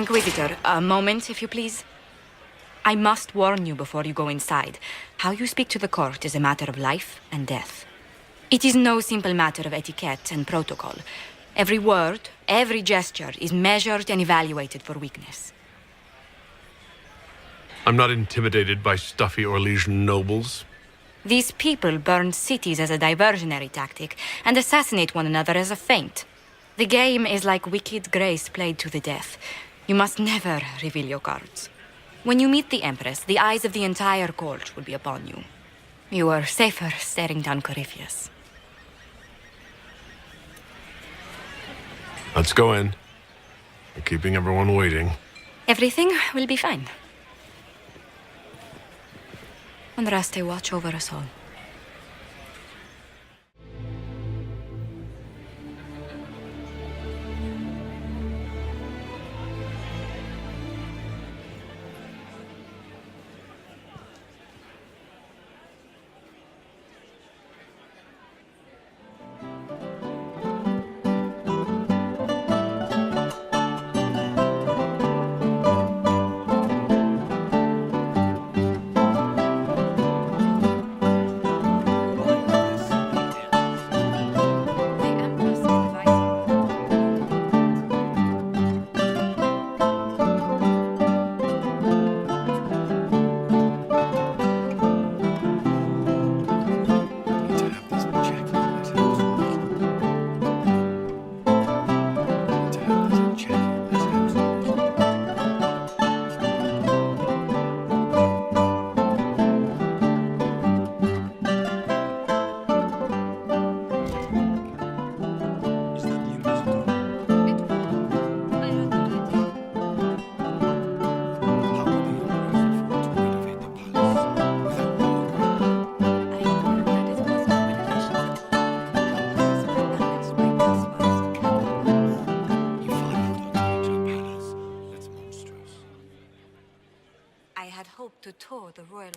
Inquisitor, a moment, if you please. I must warn you before you go inside. How you speak to the court is a matter of life and death. It is no simple matter of etiquette and protocol. Every word, every gesture is measured and evaluated for weakness. I'm not intimidated by stuffy Orlesian nobles. These people burn cities as a diversionary tactic and assassinate one another as a feint. The game is like wicked grace played to the death. You must never reveal your cards. When you meet the Empress, the eyes of the entire court will be upon you. You are safer staring down Corypheus. Let's go in. We're keeping everyone waiting. Everything will be fine. Andraste, watch over us all. To tour the royal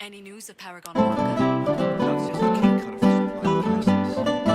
Any news of Paragon Walker? That's just a king cut of his supply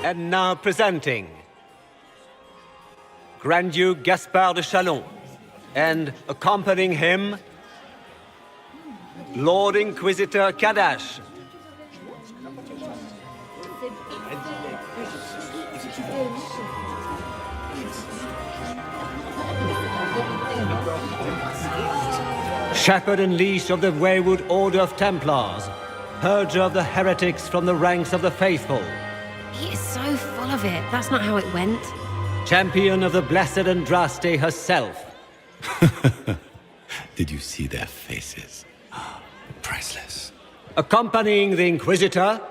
And now presenting Grand Duke Gaspard de Chalon, and accompanying him, Lord Inquisitor Kadash. Shepherd and leash of the wayward Order of Templars, purger of the heretics from the ranks of the faithful. He is so full of it. That's not how it went. Champion of the Blessed Andraste herself. Did you see their faces? Priceless. Accompanying the Inquisitor,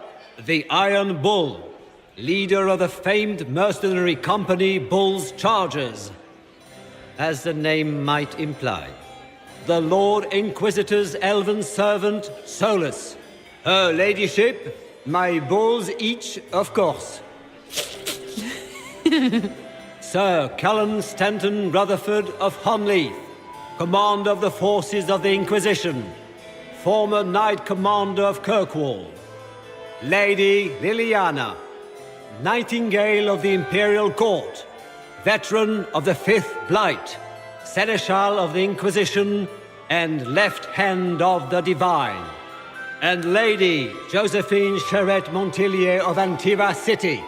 the Iron Bull, leader of the famed mercenary company Bull's Chargers. As the name might imply, the Lord Inquisitor's elven servant, Solus. Her ladyship, my bulls each, of course. Sir Callan Stanton Rutherford of Honleith, commander of the forces of the Inquisition, former Knight Commander of Kirkwall. Lady Liliana, Nightingale of the Imperial Court, veteran of the Fifth Blight, Seneschal of the Inquisition, and Left Hand of the Divine. And Lady Josephine Charette Montillier of Antiva City,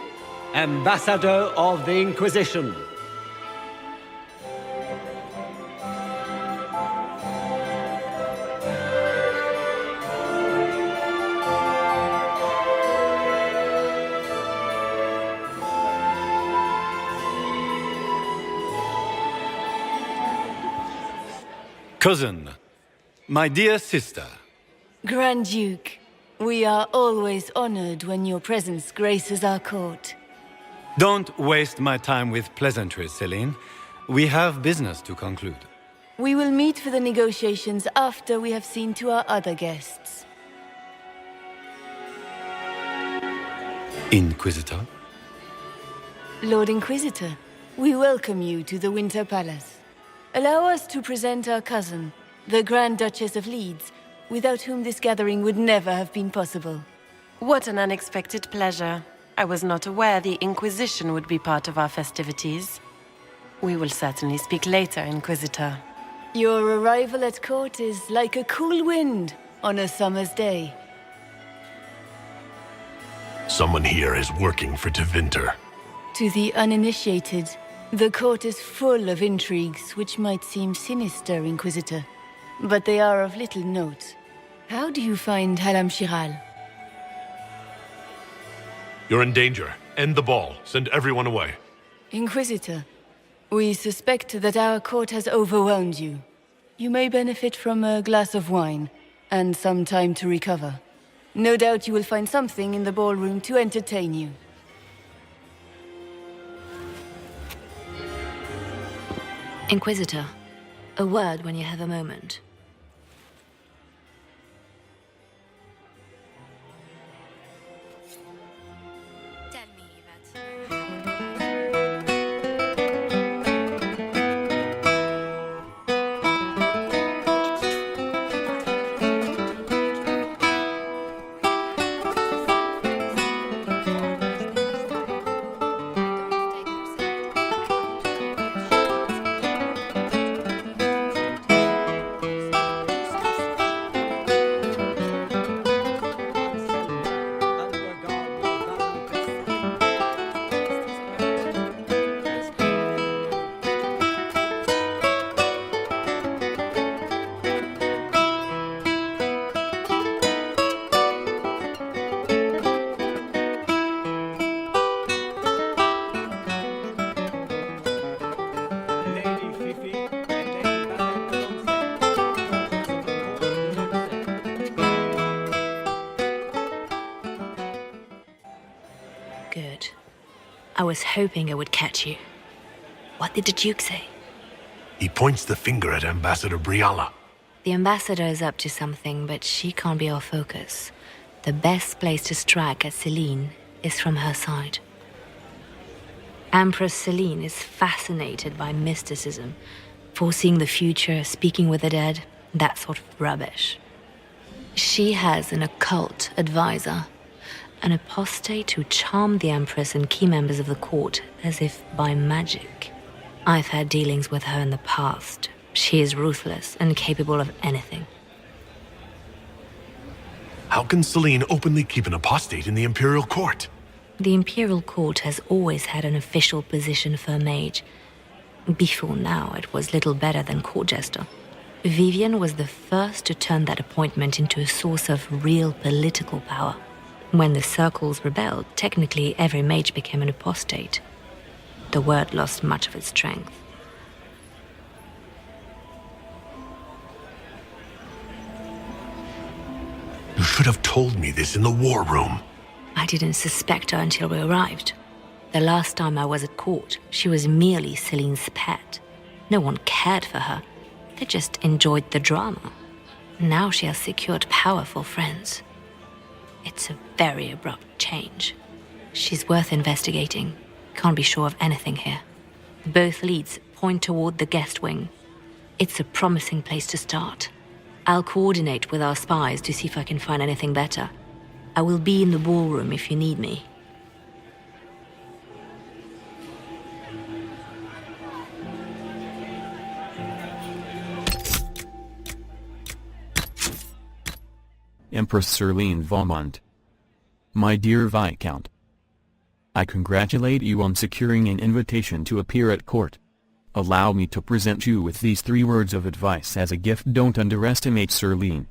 Ambassador of the Inquisition. Cousin, my dear sister. Grand Duke, we are always honored when your presence graces our court. Don't waste my time with pleasantries, Celine. We have business to conclude. We will meet for the negotiations after we have seen to our other guests. Inquisitor? Lord Inquisitor, we welcome you to the Winter Palace. Allow us to present our cousin, the Grand Duchess of Leeds, without whom this gathering would never have been possible. What an unexpected pleasure. I was not aware the Inquisition would be part of our festivities. We will certainly speak later, Inquisitor. Your arrival at court is like a cool wind on a summer's day. Someone here is working for Tevinter. To the uninitiated, the court is full of intrigues which might seem sinister, Inquisitor, but they are of little note. How do you find Halam Shiral? You're in danger. End the ball. Send everyone away. Inquisitor, we suspect that our court has overwhelmed you. You may benefit from a glass of wine and some time to recover. No doubt you will find something in the ballroom to entertain you. Inquisitor, a word when you have a moment. Tell me that. Lady Fifi and Lady Good. I was hoping I would catch you. What did the Duke say? He points the finger at Ambassador Briala. The ambassador is up to something, but she can't be our focus. The best place to strike at Celine is from her side. Empress Celine is fascinated by mysticism, foreseeing the future, speaking with the dead, that sort of rubbish. She has an occult advisor, An apostate who charmed the Empress and key members of the court as if by magic. I've had dealings with her in the past. She is ruthless and capable of anything. How can Celine openly keep an apostate in the Imperial Court? The Imperial Court has always had an official position for a mage. Before now, it was little better than court jester. Vivian was the first to turn that appointment into a source of real political power. When the circles rebelled, technically every mage became an apostate. The word lost much of its strength. You should have told me this in the war room. I didn't suspect her until we arrived. The last time I was at court, she was merely Celine's pet. No one cared for her. They just enjoyed the drama. Now she has secured powerful friends. It's a very abrupt change. She's worth investigating. Can't be sure of anything here. Both leads point toward the guest wing. It's a promising place to start. I'll coordinate with our spies to see if I can find anything better. I will be in the ballroom if you need me. Empress Celine Valmont. My dear Viscount, I congratulate you on securing an invitation to appear at court. Allow me to present you with these 3 words of advice as a gift. Don't underestimate Celine.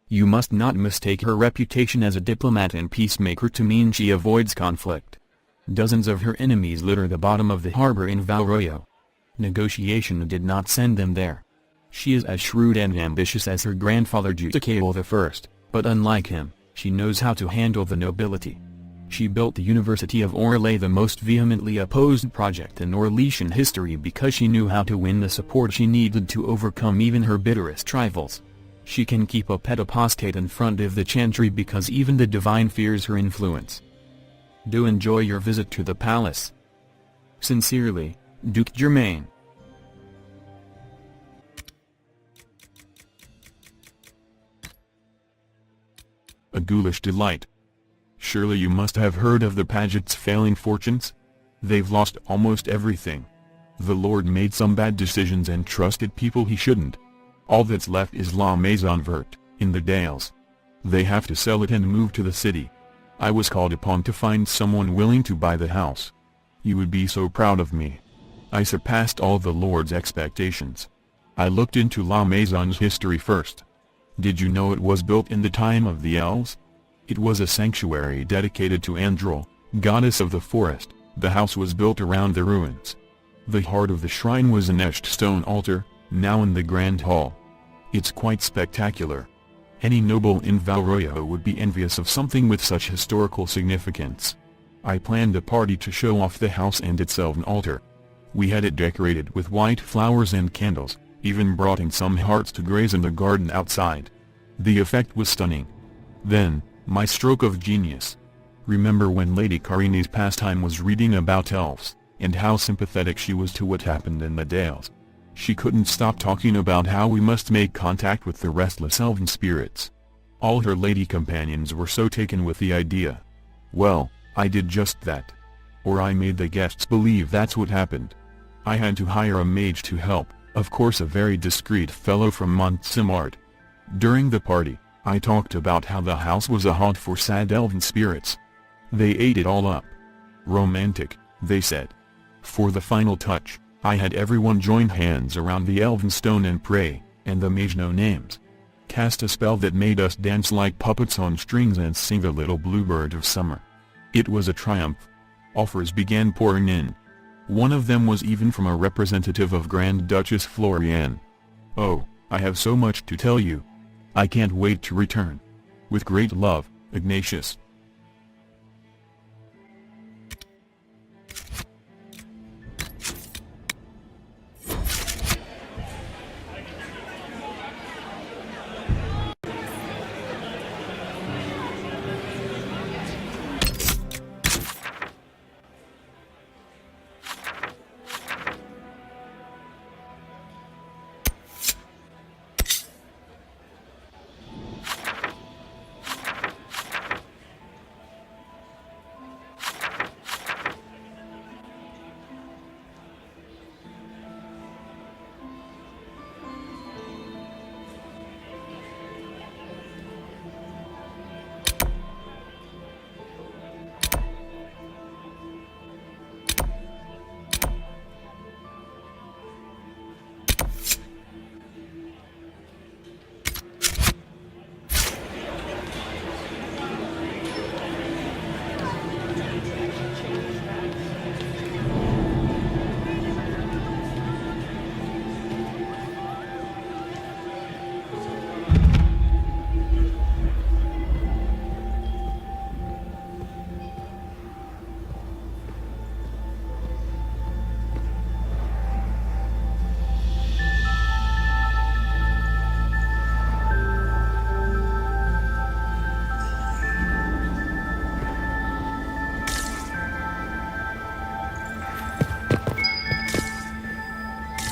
You must not mistake her reputation as a diplomat and peacemaker to mean she avoids conflict. Dozens of her enemies litter the bottom of the harbor in Valroyo. Negotiation did not send them there. She is as shrewd and ambitious as her grandfather Judicael I, but unlike him, she knows how to handle the nobility. She built the University of Orlais, the most vehemently opposed project in Orlesian history, because she knew how to win the support she needed to overcome even her bitterest rivals. She can keep a pet apostate in front of the Chantry because even the Divine fears her influence. Do enjoy your visit to the palace. Sincerely, Duke Germain. A ghoulish delight. Surely you must have heard of the Pagets' failing fortunes? They've lost almost everything. The Lord made some bad decisions and trusted people he shouldn't. All that's left is La Maison Verte, in the Dales. They have to sell it and move to the city. I was called upon to find someone willing to buy the house. You would be so proud of me. I surpassed all the Lord's expectations. I looked into La Maison's history first. Did you know it was built in the time of the elves? It was a sanctuary dedicated to Androl, goddess of the forest. The house was built around the ruins. The heart of the shrine was an etched stone altar, now in the Grand Hall. It's quite spectacular. Any noble in Valroyo would be envious of something with such historical significance. I planned a party to show off the house and its elven altar. We had it decorated with white flowers and candles, even brought in some hearts to graze in the garden outside. The effect was stunning. Then, my stroke of genius. Remember when Lady Karini's pastime was reading about elves, and how sympathetic she was to what happened in the Dales? She couldn't stop talking about how we must make contact with the restless elven spirits. All her lady companions were so taken with the idea. Well, I did just that. Or I made the guests believe that's what happened. I had to hire a mage to help, of course a very discreet fellow from Montsimard. During the party, I talked about how the house was a haunt for sad elven spirits. They ate it all up. Romantic, they said. For the final touch, I had everyone join hands around the elven stone and pray, and the mage no names cast a spell that made us dance like puppets on strings and sing the Little Bluebird of Summer. It was a triumph. Offers began pouring in. One of them was even from a representative of Grand Duchess Floriane. Oh, I have so much to tell you. I can't wait to return. With great love, Ignatius.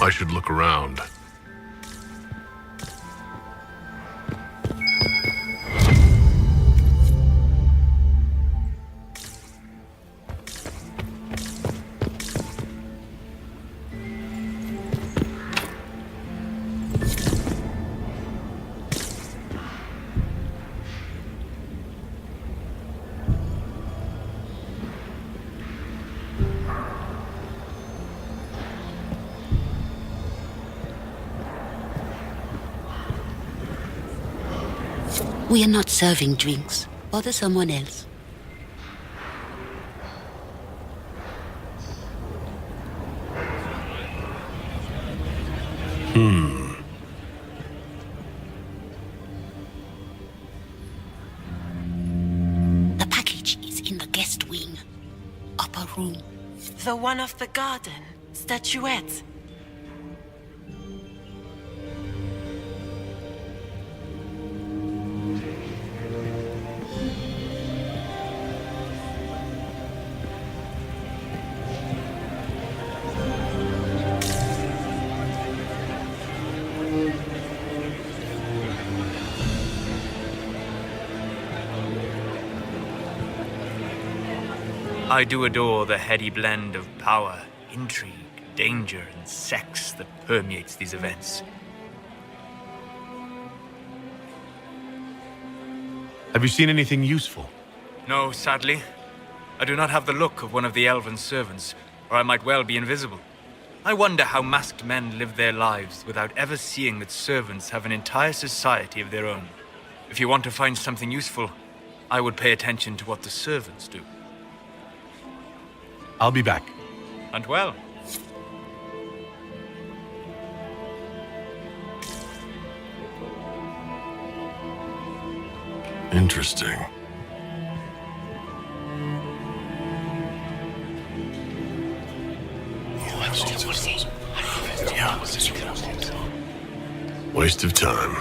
I should look around. We are not serving drinks. Bother someone else. The package is in the guest wing. Upper room. The one off the garden. Statuette. I do adore the heady blend of power, intrigue, danger, and sex that permeates these events. Have you seen anything useful? No, sadly. I do not have the look of one of the elven servants, or I might well be invisible. I wonder how masked men live their lives without ever seeing that servants have an entire society of their own. If you want to find something useful, I would pay attention to what the servants do. I'll be back. And well. Interesting. Waste of time.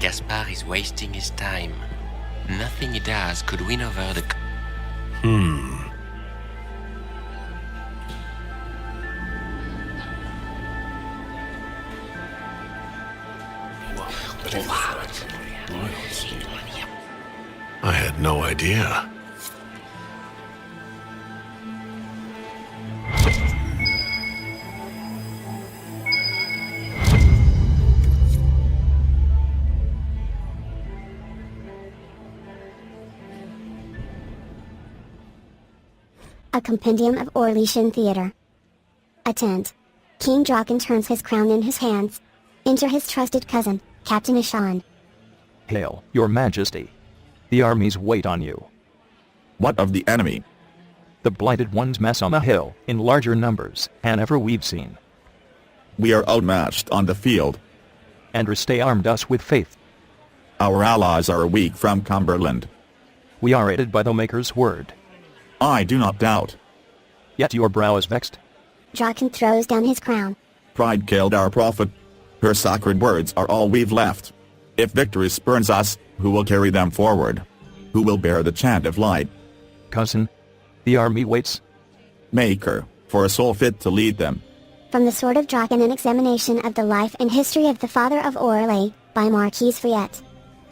Gaspar is wasting his time. Nothing he does could win over the... I had no idea. A compendium of Orlesian theater. Attend. King Draken turns his crown in his hands. Enter his trusted cousin, Captain Ishan. Hail, your majesty. The armies wait on you. What of the enemy? The blighted ones mass on the hill, in larger numbers than ever we've seen. We are outmatched on the field. Andreste armed us with faith. Our allies are weak from Cumberland. We are aided by the Maker's word. I do not doubt. Yet your brow is vexed. Draken throws down his crown. Pride killed our prophet. Her sacred words are all we've left. If victory spurns us, who will carry them forward? Who will bear the chant of light? Cousin, the army waits. Maker, for a soul fit to lead them. From the Sword of Draken, an examination of the life and history of the Father of Orlais, by Marquise Friette.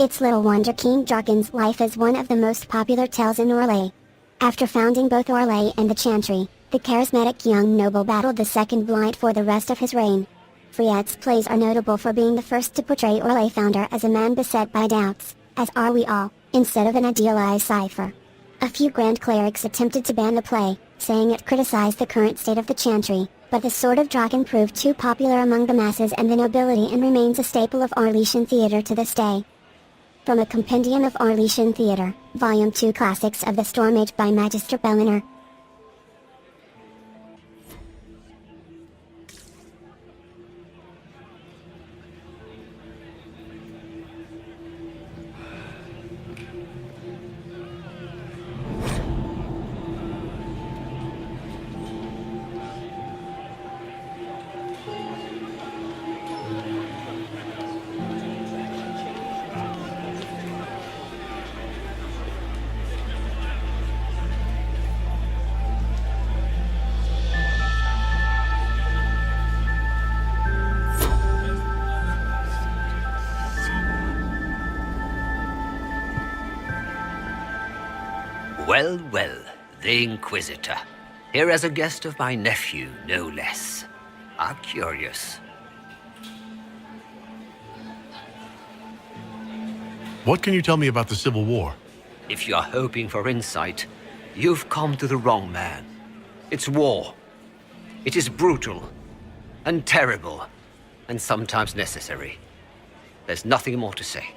It's little wonder King Draken's life is one of the most popular tales in Orlais. After founding both Orlais and the Chantry, the charismatic young noble battled the Second Blight for the rest of his reign. Friette's plays are notable for being the first to portray Orlais founder as a man beset by doubts, as are we all, instead of an idealized cipher. A few grand clerics attempted to ban the play, saying it criticized the current state of the Chantry, but the Sword of Draken proved too popular among the masses and the nobility and remains a staple of Orlesian theater to this day. From a Compendium of Orlesian Theater, Volume 2 Classics of the Storm Age by Magister Belliner. Well, well, the Inquisitor. Here as a guest of my nephew, no less. I'm curious. What can you tell me about the Civil War? If you're hoping for insight, you've come to the wrong man. It's war. It is brutal, and terrible, and sometimes necessary. There's nothing more to say.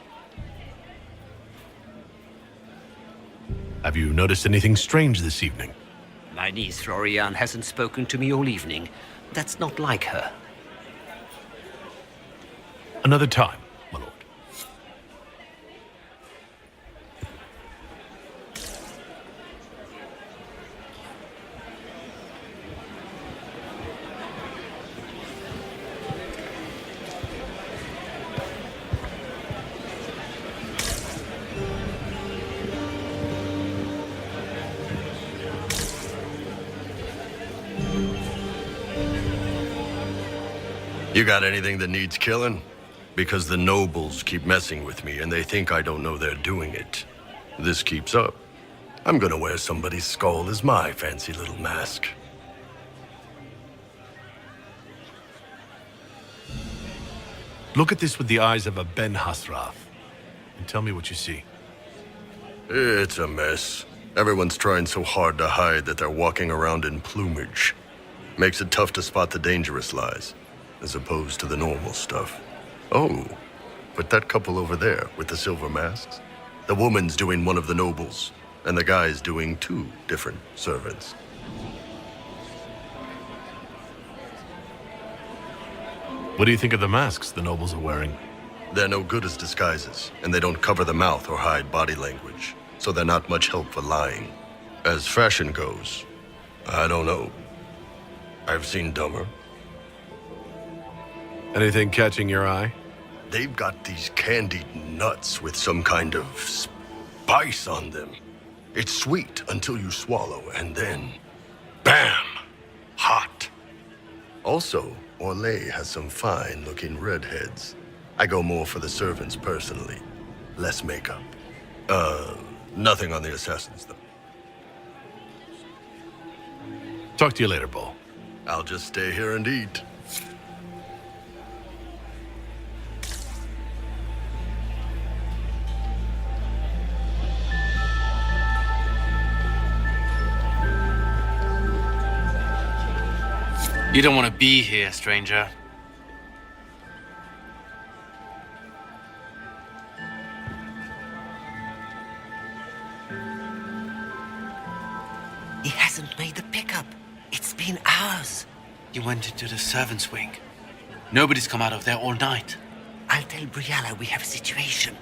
Have you noticed anything strange this evening? My niece Florian hasn't spoken to me all evening. That's not like her. Another time, my lord. You got anything that needs killing? Because the nobles keep messing with me and they think I don't know they're doing it. This keeps up, I'm gonna wear somebody's skull as my fancy little mask. Look at this with the eyes of a Ben Hasrath, and tell me what you see. It's a mess. Everyone's trying so hard to hide that they're walking around in plumage. Makes it tough to spot the dangerous lies, as opposed to the normal stuff. Oh, but that couple over there with the silver masks? The woman's doing one of the nobles, and the guy's doing two different servants. What do you think of the masks the nobles are wearing? They're no good as disguises, and they don't cover the mouth or hide body language, so they're not much help for lying. As fashion goes, I don't know. I've seen dumber. Anything catching your eye? They've got these candied nuts with some kind of spice on them. It's sweet until you swallow, and then, bam! Hot. Also, Orlais has some fine-looking redheads. I go more for the servants personally. Less makeup. Nothing on the assassins, though. Talk to you later, Bull. I'll just stay here and eat. You don't want to be here, stranger. He hasn't made the pickup. It's been hours. You went into the servants' wing. Nobody's come out of there all night. I'll tell Briala we have a situation.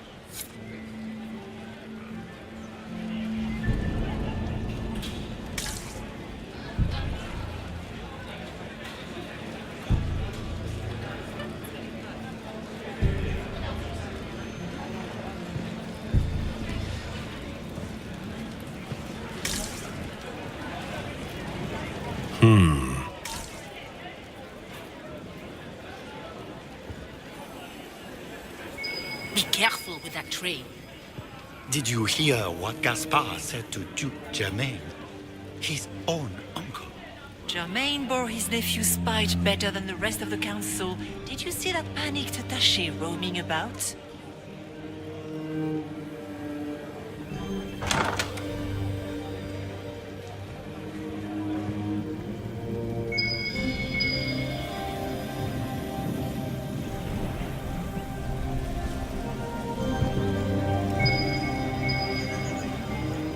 Be careful with that train. Did you hear what Gaspard said to Duke Germain? His own uncle. Germain bore his nephew's spite better than the rest of the council. Did you see that panicked attaché roaming about?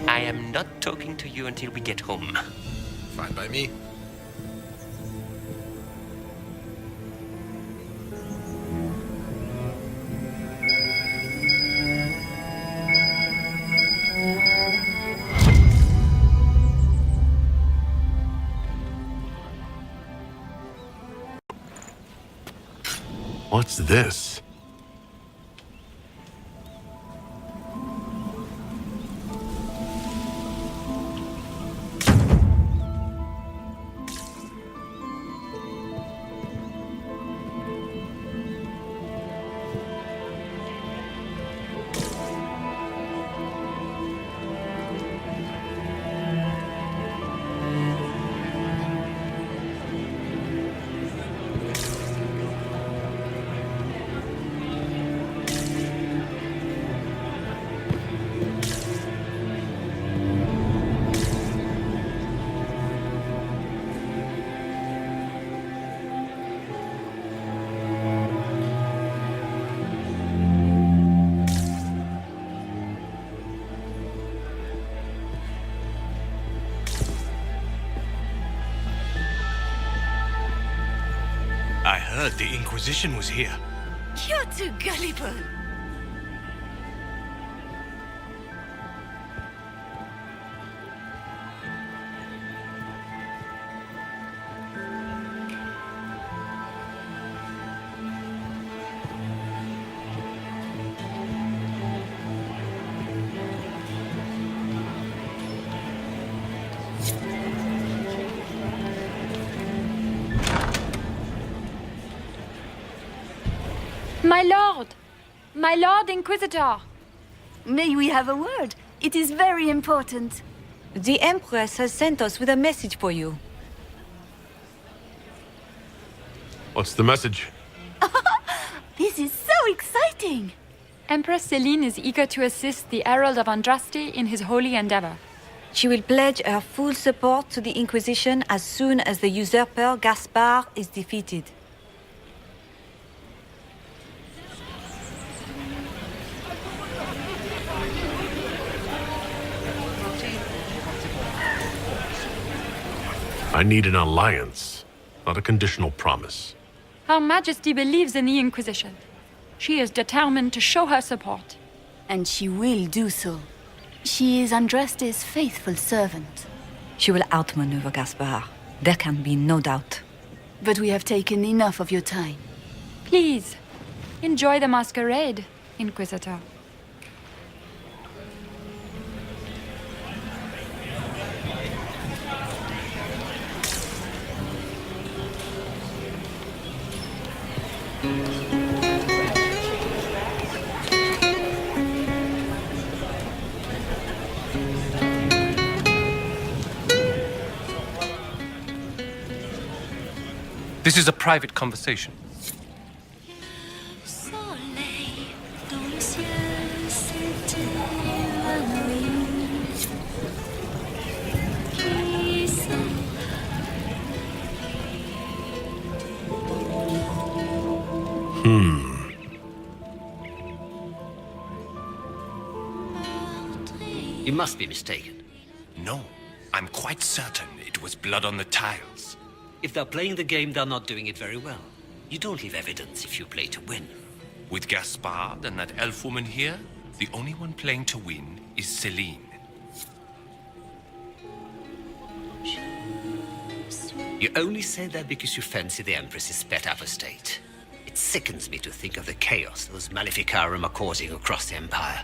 I am not talking to you until we get home. Fine by me. What's this? heard the Inquisition was here. You're too gullible. My Lord Inquisitor! May we have a word? It is very important. The Empress has sent us with a message for you. What's the message? This is so exciting! Empress Celine is eager to assist the Herald of Andraste in his holy endeavor. She will pledge her full support to the Inquisition as soon as the usurper Gaspar is defeated. I need an alliance, not a conditional promise. Her Majesty believes in the Inquisition. She is determined to show her support. And she will do so. She is Andraste's faithful servant. She will outmaneuver Gaspar. There can be no doubt. But we have taken enough of your time. Please, enjoy the masquerade, Inquisitor. This is a private conversation. You must be mistaken. No, I'm quite certain it was blood on the tiles. If they're playing the game, they're not doing it very well. You don't leave evidence if you play to win. With Gaspard and that elf woman here, the only one playing to win is Celine. You only say that because you fancy the Empress's pet apostate. It sickens me to think of the chaos those Maleficarum are causing across the Empire.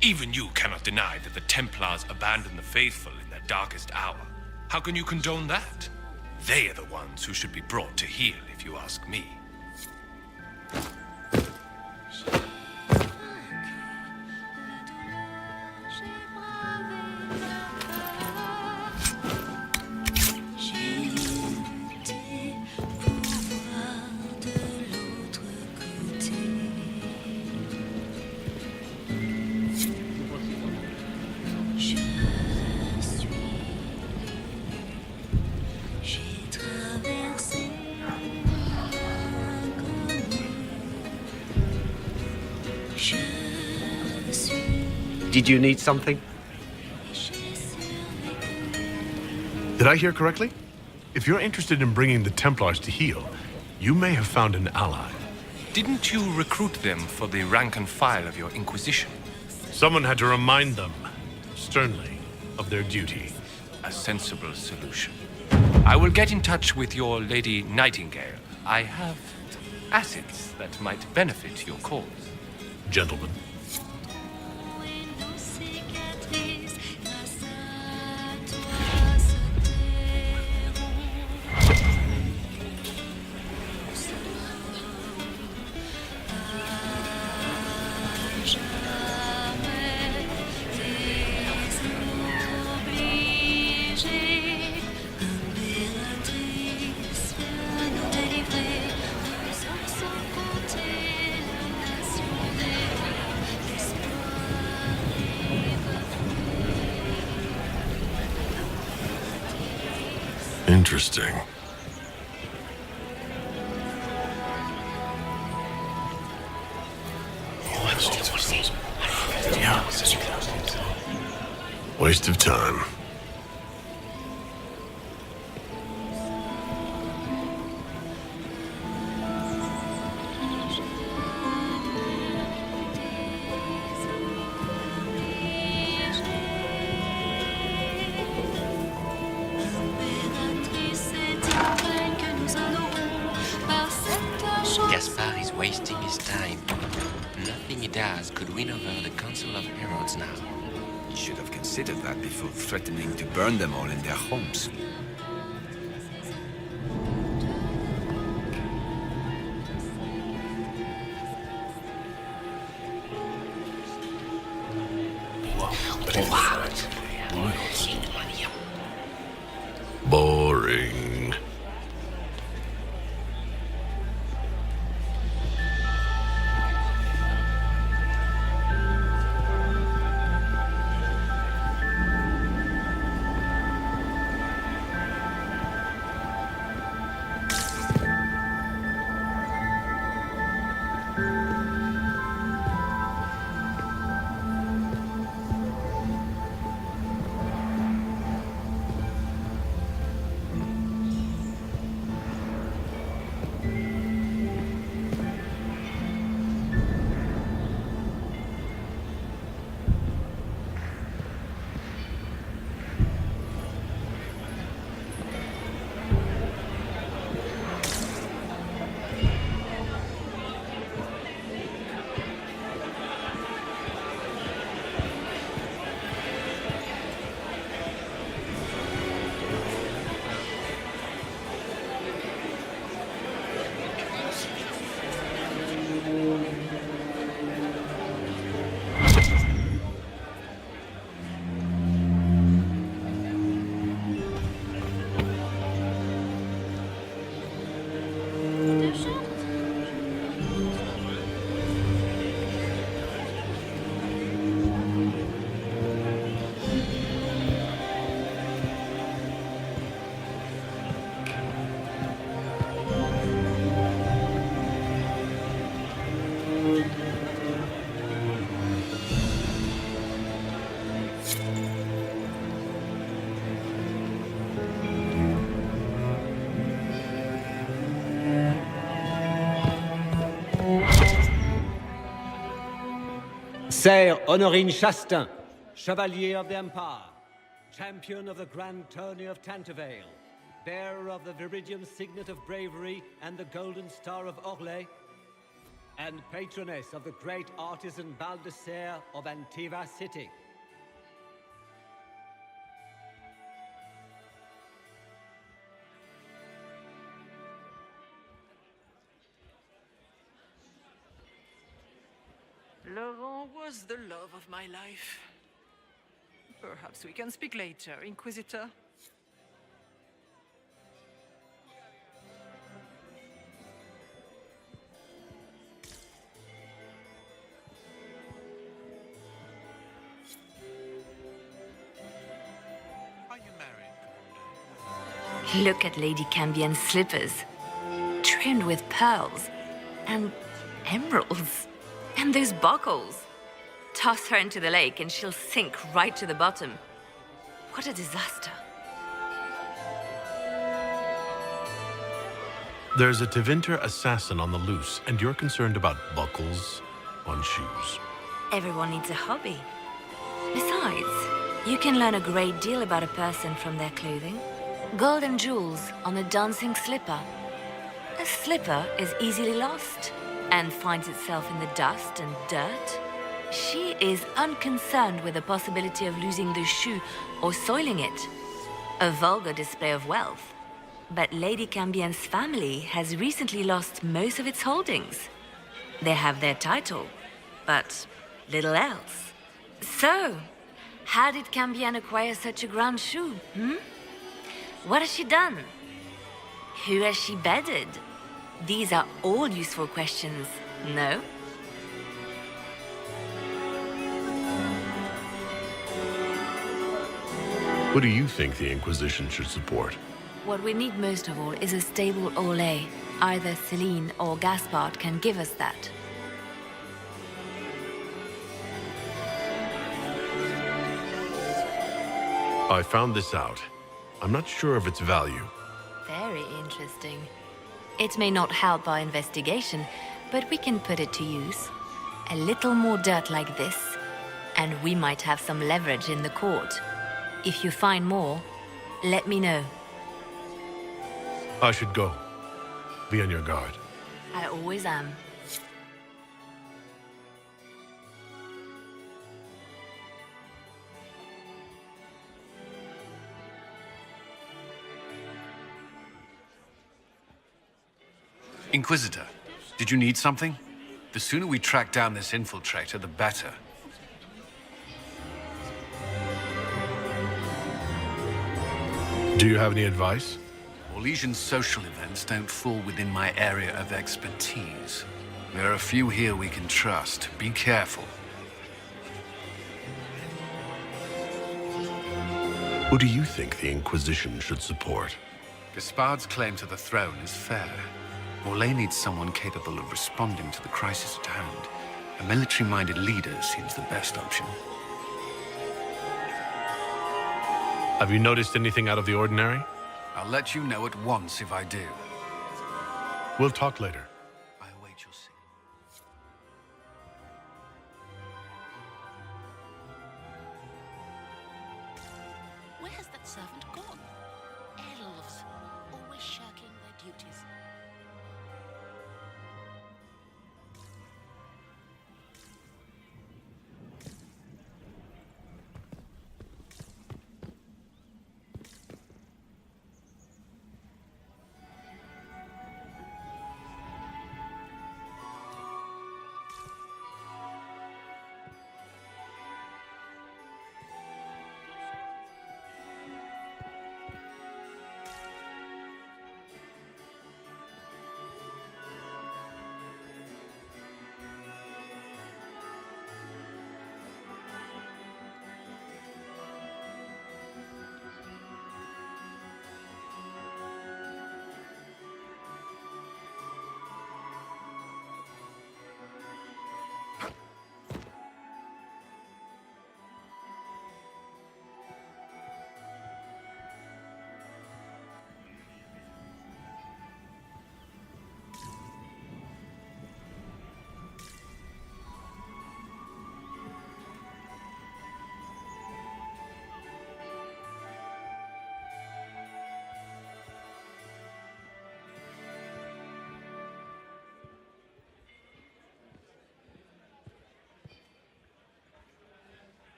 Even you cannot deny that the Templars abandoned the faithful in their darkest hour. How can you condone that? They are the ones who should be brought to heel, if you ask me. Did you need something? Did I hear correctly? If you're interested in bringing the Templars to heel, you may have found an ally. Didn't you recruit them for the rank and file of your Inquisition? Someone had to remind them, sternly, of their duty. A sensible solution. I will get in touch with your Lady Nightingale. I have assets that might benefit your cause. Gentlemen. Interesting. Waste of time. win over the Council of Heralds now. You should have considered that before threatening to burn them all in their homes. Boring. Sire Honorine Chastain, Chevalier of the Empire, Champion of the Grand Tourney of Tantervale, bearer of the Viridian Signet of Bravery and the Golden Star of Orlais, and patroness of the great artisan Baldassare of Antiva City. Laurent was the love of my life. Perhaps we can speak later, Inquisitor. Are you married, Look at Lady Cambian's slippers, trimmed with pearls and emeralds. And those buckles. Toss her into the lake and she'll sink right to the bottom. What a disaster. There's a Tevinter assassin on the loose, and you're concerned about buckles on shoes. Everyone needs a hobby. Besides, you can learn a great deal about a person from their clothing. Gold and jewels on a dancing slipper. A slipper is easily lost and finds itself in the dust and dirt. She is unconcerned with the possibility of losing the shoe or soiling it. A vulgar display of wealth. But Lady Cambian's family has recently lost most of its holdings. They have their title, but little else. So, how did Cambian acquire such a grand shoe, What has she done? Who has she bedded? These are all useful questions, no? What do you think the Inquisition should support? What we need most of all is a stable Orlais. Either Celine or Gaspard can give us that. I found this out. I'm not sure of its value. Very interesting. It may not help our investigation, but we can put it to use. A little more dirt like this, and we might have some leverage in the court. If you find more, let me know. I should go. Be on your guard. I always am. Inquisitor, did you need something? The sooner we track down this infiltrator, the better. Do you have any advice? Orlesian social events don't fall within my area of expertise. There are a few here we can trust. Be careful. Who do you think the Inquisition should support? Gaspard's claim to the throne is fair. Orlais needs someone capable of responding to the crisis at hand. A military-minded leader seems the best option. Have you noticed anything out of the ordinary? I'll let you know at once if I do. We'll talk later. I await your signal. Where has that servant gone? Elves, always shirking their duties.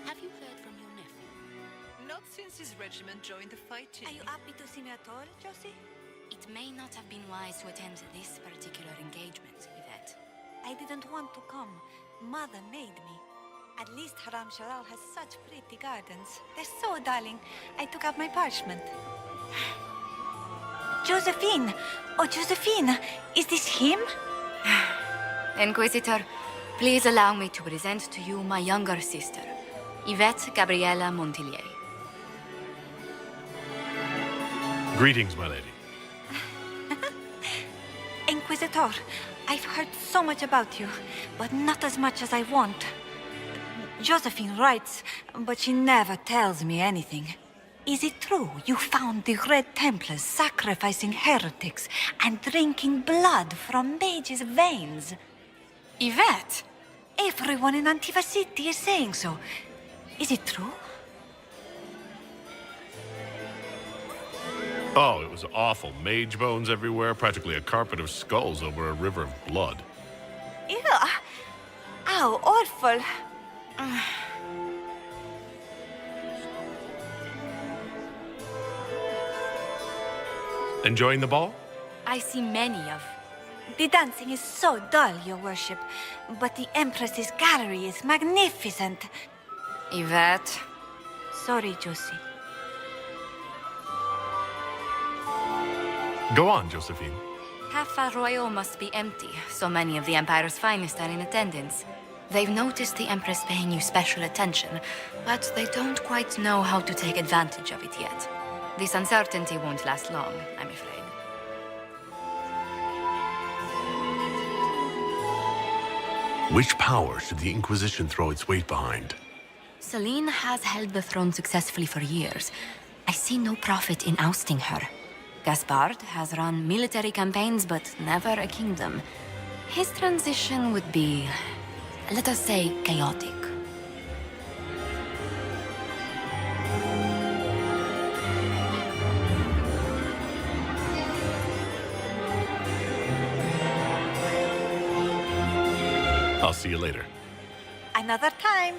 Have you heard from your nephew? Not since his regiment joined the fighting. Are you happy to see me at all, Josie? It may not have been wise to attend this particular engagement, Yvette. I didn't want to come. Mother made me. At least Haram Sharal has such pretty gardens. They're so darling. I took out my parchment. Josephine! Oh, Josephine! Is this him? Inquisitor, please allow me to present to you my younger sister, Yvette Gabriella Montillier. Greetings, my lady. Inquisitor, I've heard so much about you, but not as much as I want. Josephine writes, but she never tells me anything. Is it true you found the Red Templars sacrificing heretics and drinking blood from mages' veins? Yvette? Everyone in Antiva City is saying so. Is it true? Oh, it was awful. Mage bones everywhere, practically a carpet of skulls over a river of blood. Ew. How awful. Enjoying the ball? I see many of. The dancing is so dull, your worship. But the Empress's gallery is magnificent. Yvette. Sorry, Josie. Go on, Josephine. Half Royal must be empty. So many of the Empire's finest are in attendance. They've noticed the Empress paying you special attention, but they don't quite know how to take advantage of it yet. This uncertainty won't last long, I'm afraid. Which power should the Inquisition throw its weight behind? Celine has held the throne successfully for years. I see no profit in ousting her. Gaspard has run military campaigns, but never a kingdom. His transition would be, let us say, chaotic. see you later. Another time.